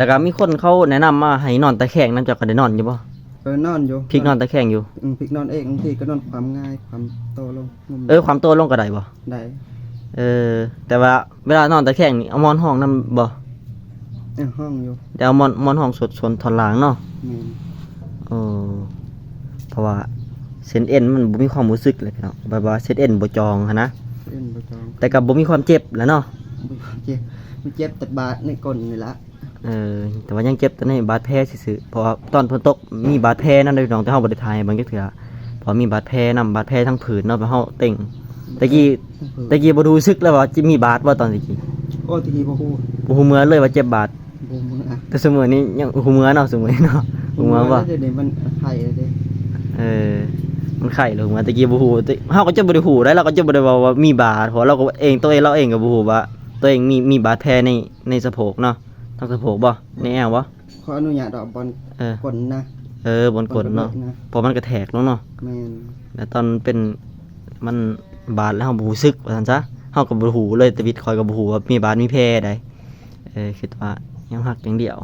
แล้วก็มีคนเขาแนะนำมาให้นอนตะแคงนำจากก็ได้นอนอยู่บ่นอนอยู่พลิกนอนตะแคงอยู่พลิกนอนเองบางทีก็นอนความง่ายความโตลงความโตลงก็ได้บ่ได้แต่ว่าเวลานอนตะแคงนี่เอาหมอนห้องนำบ่ห้องอยู่แต่เอาหมอนห้องสดส่วนท่อนล่างเนาะเพราะว่าเส้นเอ็นมันบ่มีความรู้สึกเลยพี่น้องแบบว่าเส้นเอ็นบ่จองหันนะเอ็นบ่จองแต่ก็บ่มีความเจ็บแหล้วเนาะบ่เจ็บมันเจ็บแต่บาดในก้นนี่ละแต่ว่ายังเจ็บแต่ในบาดแผลซื่อๆเพราะว่าตอนฝนตกมีบาดแผลนั่นเลยพี่น้องแต่เฮาบ่ได้ถ่ายให้เบิ่งจักเทื่อเพราะมีบาดแผลนำบาดแผลทั้งผืนเนาะไปเฮาเต็งตะกี้บ่รู้สึกเลยว่าจะมีบาดบ่ตอนตะกี้โอ้ตะกี้บ่ฮู้เมื่อเลยว่าเจ็บบาดบ่เมื่อแต่เสมอนี้ยังฮู้เมื่อเนาะเสมอนี้เนาะฮู้เมื่อบ่เดี๋ยวมันไข้เด้มันไข้เลยมาตะกี้บ่ฮู้เฮาก็จะบ่ได้ฮู้ได้เราก็จะบ่ได้ว่ามีบาดเพราะเราก็ตัวเองก็บ่ฮู้ว่าตัวเองมีบาดแผลในสะโพกเนาะทางสะโพกบ่ในแอวบ่ขออนุญาตดอกบอลกลนะบนกดเนาะพอมันกระแทกลงเนาะแม่นแล้วตอนเป็นมันบาดแล้วเฮาบ่รู้สึกว่าซั่นซะเฮาก็บ่ฮู้เลยแต่วิทย์คอยก็บ่ฮู้ว่ามีบาดมีแผลใดคิดว่ายังหักอย่างเดียว